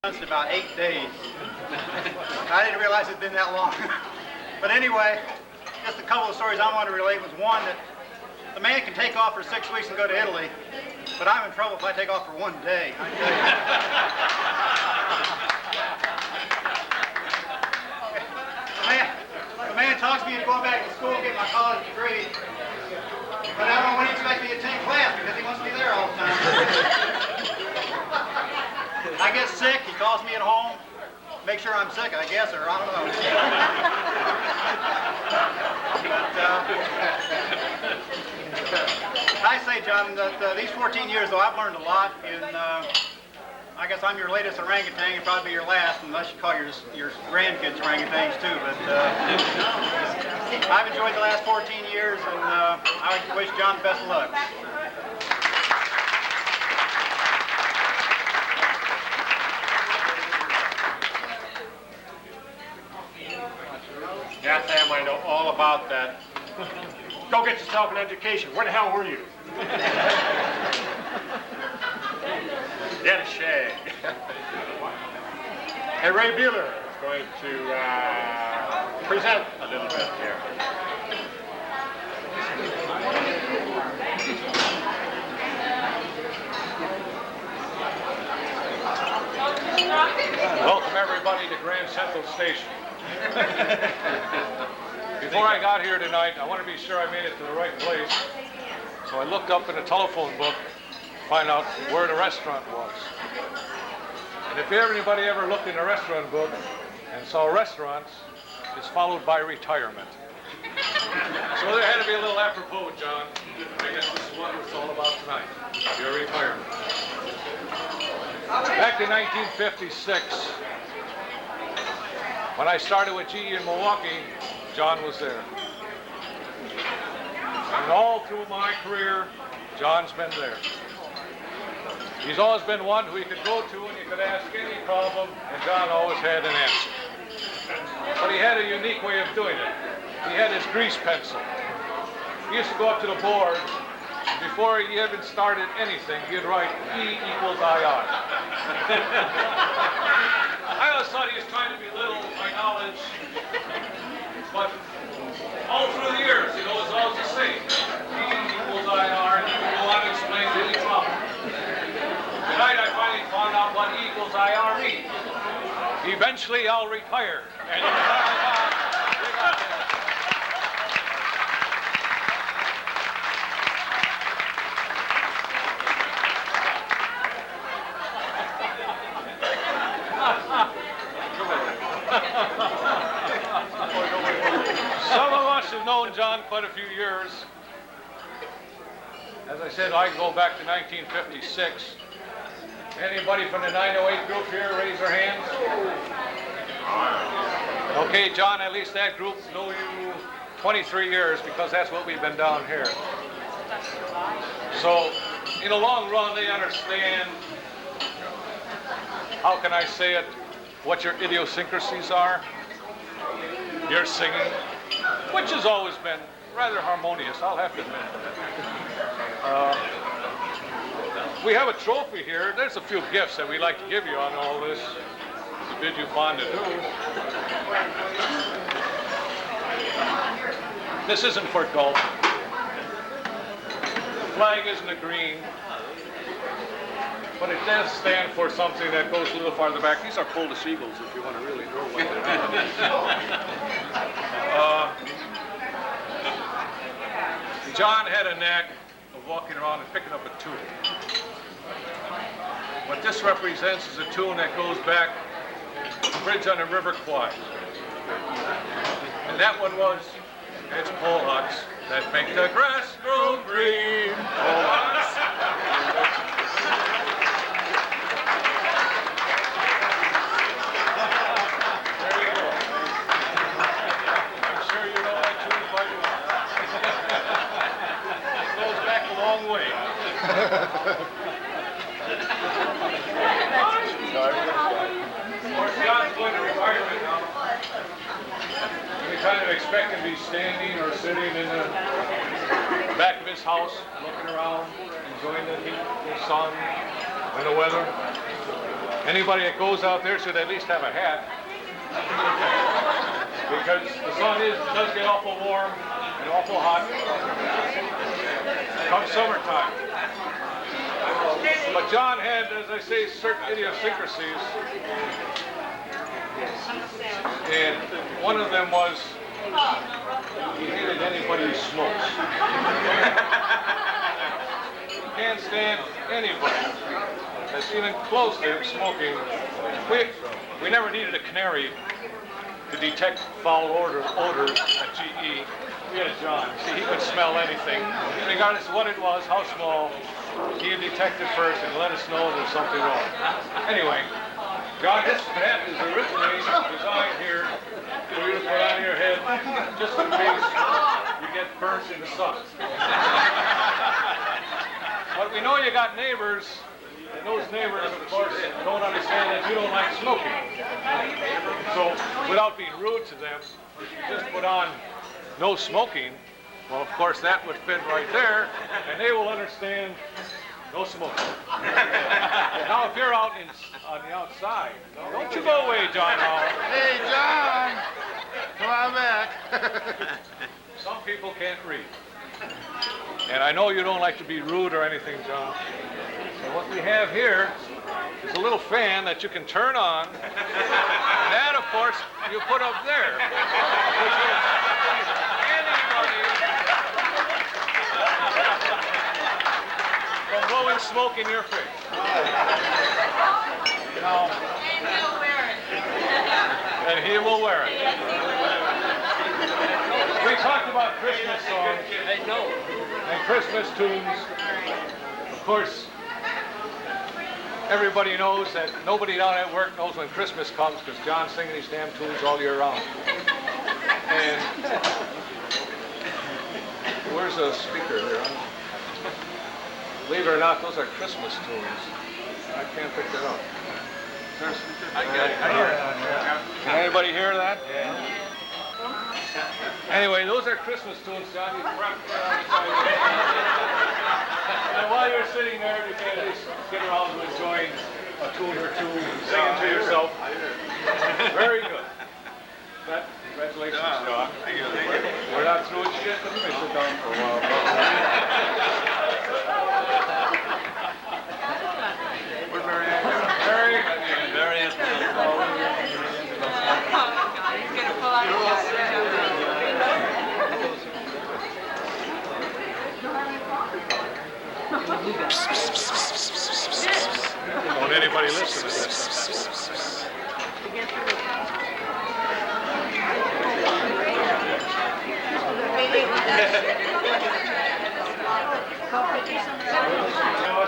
In about 8 days. I didn't realize it'd been that long. But anyway, just a couple of stories I want to relate was one that the man can take off for 6 weeks and go to Italy, but I'm in trouble if I take off for 1 day. I tell you. The man talks to me into going back to school and get my college degree, but I don't know when he expects me to attend class because he wants me there all the time. I get sick, he calls me at home, make sure I'm sick, I guess, or I don't know. But, I say, John, that these 14 years, though, I've learned a lot. I guess I'm your latest orangutan, and probably your last, unless you call your grandkids orangutans too. But I've enjoyed the last 14 years, and I wish John the best of luck. Yeah, Sam, I know all about that. Go get yourself an education. Where the hell were you? Get a shag. Hey, Ray Bueller is going to present a little bit here. Welcome everybody to Grand Central Station. Before I got here tonight, I want to be sure I made it to the right place. So I looked up in the telephone book to find out where the restaurant was. And if anybody ever looked in the restaurant book and saw restaurants, it's followed by retirement. So there had to be a little apropos, John. I guess this is what it's all about tonight, your retirement. Back in 1956, when I started with GE in Milwaukee, John was there. And all through my career, John's been there. He's always been one who you could go to and you could ask any problem, and John always had an answer. But he had a unique way of doing it. He had his grease pencil. He used to go up to the board, and before he even started anything, he'd write E equals IR. I always thought he was trying to belittle my knowledge, but all through the years, it was always the same. E equals IR, and he would go on to explain any problem. Tonight, I finally found out what E equals IR means. Eventually, I'll retire. And some of us have known John quite a few years. As I said, I go back to 1956. Anybody from the 908 group here, raise their hands. Okay, John, at least that group know you 23 years because that's what we've been down here. So, in the long run, they understand, how can I say it, what your idiosyncrasies are. Your singing, which has always been rather harmonious, I'll have to admit. We have a trophy here. There's a few gifts that we like to give you on all this, to bid you fond adieu. This isn't for golf. The flag isn't a green, but it does stand for something that goes a little farther back. These are Polish eagles, if you want to really know what they're John had a knack of walking around and picking up a tune. What this represents is a tune that goes back to the bridge on the River Kwai. And that one was, it's Polacks that make the grass grow green. Polacks. There you go. I'm sure you know that tune quite well. It goes back a long way. Of course, John's going to retirement now. We kind of expect him to be standing or sitting in the back of his house, looking around, enjoying the heat, the sun, and the weather. Anybody that goes out there should at least have a hat. Because the sun does get awful warm and awful hot come summertime. But John had, as I say, certain idiosyncrasies. And one of them was he hated anybody who smokes. He can't stand anybody that's even close to him smoking. We never needed a canary to detect foul odors at GE. We had John. See, he could smell anything. Regardless of what it was, how small, he'd detect it first and let us know there's something wrong. Anyway, John, this hat is originally designed here for you to put on your head just in case you get burnt in the sun. But we know you got neighbors, and those neighbors, of course, don't understand that you don't like smoking. So, without being rude to them, if you just put on no smoking, well, of course, that would fit right there, and they will understand no smoking. Now, if you're out on the outside, don't you go away, John Howell. Hey, John! Come on back. Some people can't read. And I know you don't like to be rude or anything, John. So what we have here is a little fan that you can turn on. And that, of course, you put up there. Which is anybody from blowing smoke in your face. Now, and he will wear it. We talked about Christmas songs and Christmas tunes. Of course, everybody knows that nobody down at work knows when Christmas comes because John's singing these damn tunes all year round. And where's the speaker there? Believe it or not, those are Christmas tunes. I can't pick it up. I got it. Can anybody hear that? Yeah. Anyway, those are Christmas tunes, John. You wrap it around the side. And while you're sitting there, you can at least get around to enjoying a tune or two, singing to yourself. Very good. Congratulations, John. Thank you. We're not through it yet. Let me sit down for a while. Where's Mary Ann? Mary? Mary Ann. He's going to pull out his Don't anybody listen to this.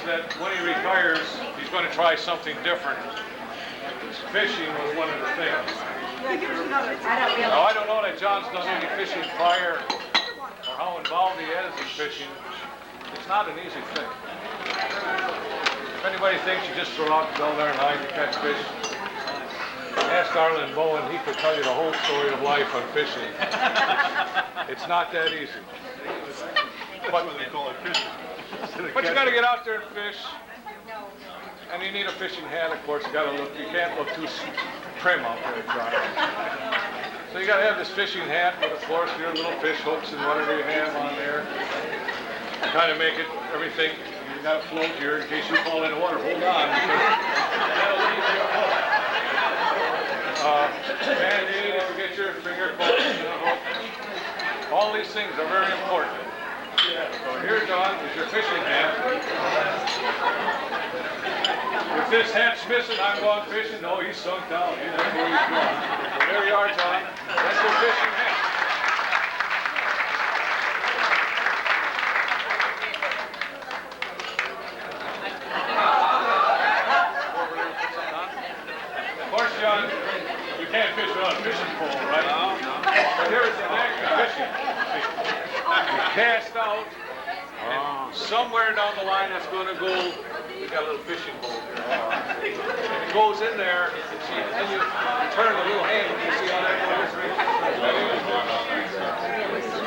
That when he retires, he's going to try something different. Fishing was one of the things. Now, I don't know that John's done any fishing prior or how involved he is in fishing. It's not an easy thing. If anybody thinks you just throw out and go there and line to catch fish, ask Arlen Bowen, he could tell you the whole story of life on fishing. It's not that easy. But you got to get out there and fish, and you need a fishing hat. Of course, you got to look. You can't look too prim out there, John. So you got to have this fishing hat with, of course, your little fish hooks and whatever you have on there. Kind of make it everything. You got to float here in case you fall in the water. Hold on, because that'll leave your hook. Band-aid if you get your finger caught in the hook. All these things are very important. So here, John, is your fishing hat. If this hat's missing, I'm going fishing. No, he's sunk down. He's not where he's going. So there you are, John. That's your fishing hat. Of course, John, you can't fish without a fishing pole, right? But here is the knack of fishing. You cast out, and somewhere down the line that's going to go, we got a little fishing boat here. And it goes in there, and then you turn the little handle. You see how that goes?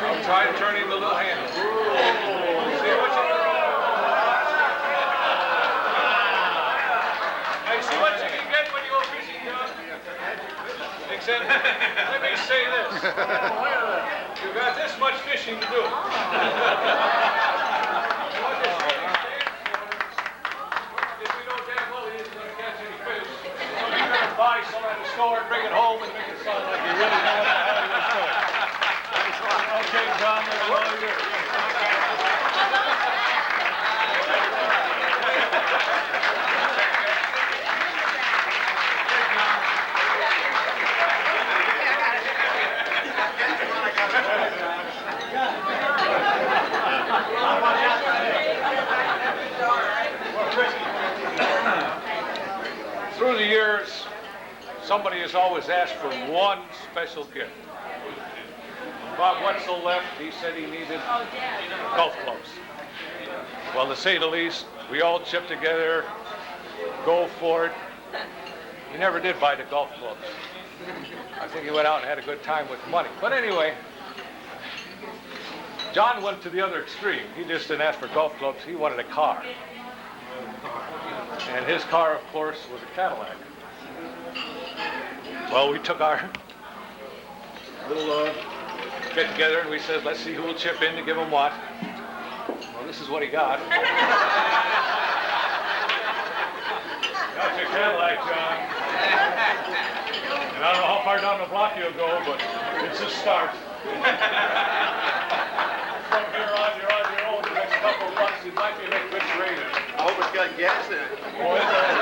I'm trying turning the little handle. See what you... Hey, see what you can said, let me say this. You got this much fishing to do. If we don't damn well he isn't going to catch any fish, so you better buy some at the store and bring it home and make it sound like you really know what the hell you're doing. Okay, John, that's all yours. Through the years, somebody has always asked for one special gift. Bob Wetzel left, he said he needed golf clubs. Well, to say the least, we all chipped together, go for it. He never did buy the golf clubs. I think he went out and had a good time with the money. But anyway, John went to the other extreme. He just didn't ask for golf clubs, he wanted a car. And his car, of course, was a Cadillac. Well, we took our little get together and we said, let's see who will chip in to give him what. Well, this is what he got. That's your Cadillac, John. And I don't know how far down the block you'll go, but it's a start. From here on, you're on your own the next couple of months. It might be a good trade. I hope it's got gas in it. Oh, it does.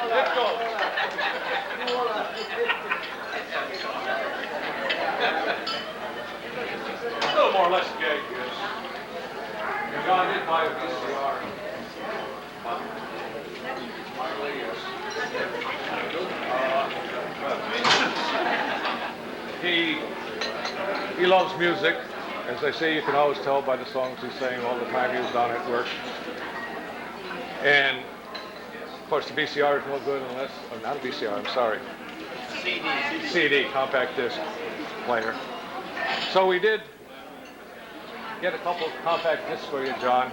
It goes. A little more or less gay, yes. And John did buy a VCR. He loves music. As I say, you can always tell by the songs he sang all the time he was down at work. And, of course, the VCR is no good unless, or not a VCR, I'm sorry. CD, compact disc player. So we did get a couple of compact discs for you, John.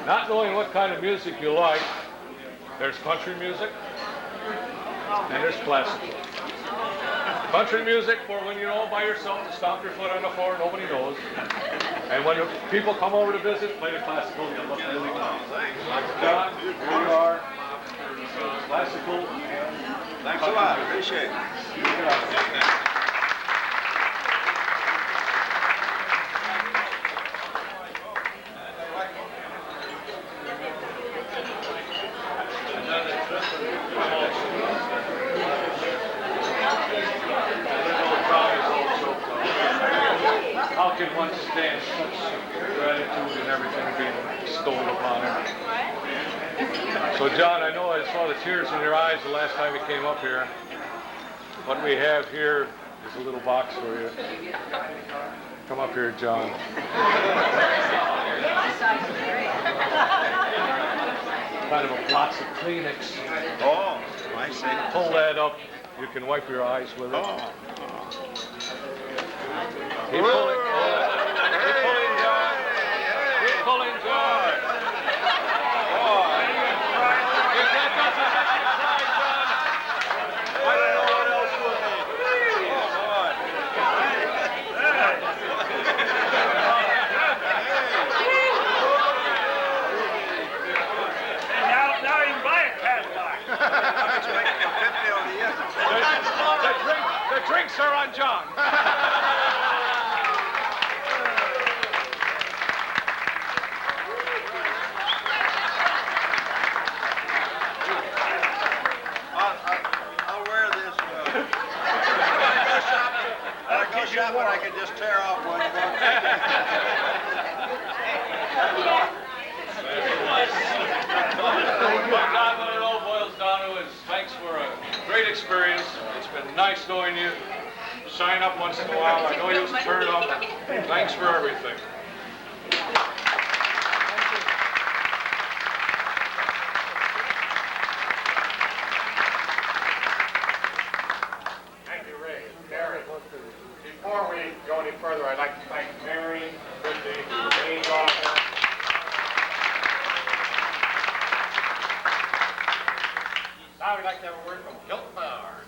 Not knowing what kind of music you like, there's country music and there's classical. Country music for when you're all by yourself to stomp your foot on the floor, nobody knows. And when the people come over to visit, play the classical, you'll look really good. John, here you are. Classical. Thanks a lot. Appreciate it. How can one stand such gratitude and everything being bestowed upon him? So, John, I know I saw the tears in your eyes the last time you came up here. What we have here is a little box for you. Come up here, John. Kind of a box of Kleenex. Oh, I see. Pull that up. You can wipe your eyes with it. Oh. Keep pulling. Keep pulling, John. Keep pulling, John. If that doesn't make you cry, John, I don't know what else will be. Now you can buy a Cadillac. I'm expecting a 50 over the years. The drinks are on John. I'll wear this. When I go shopping, I can just tear off one. What it all boils down to is thanks for a great experience. It's been nice knowing you. Sign up once in a while. I know you turn up. Thanks for everything. Thank you, Ray. Mary. Before we go any further, I'd like to thank Mary, Brittany, Jane Dawson. Now we'd like to have a word from Hilton Mound.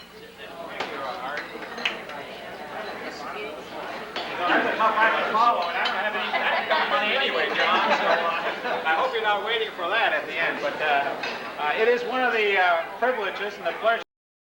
That's a tough act to follow, and I don't have any money anyway, John, so I hope you're not waiting for that at the end. But it is one of the privileges and the pleasure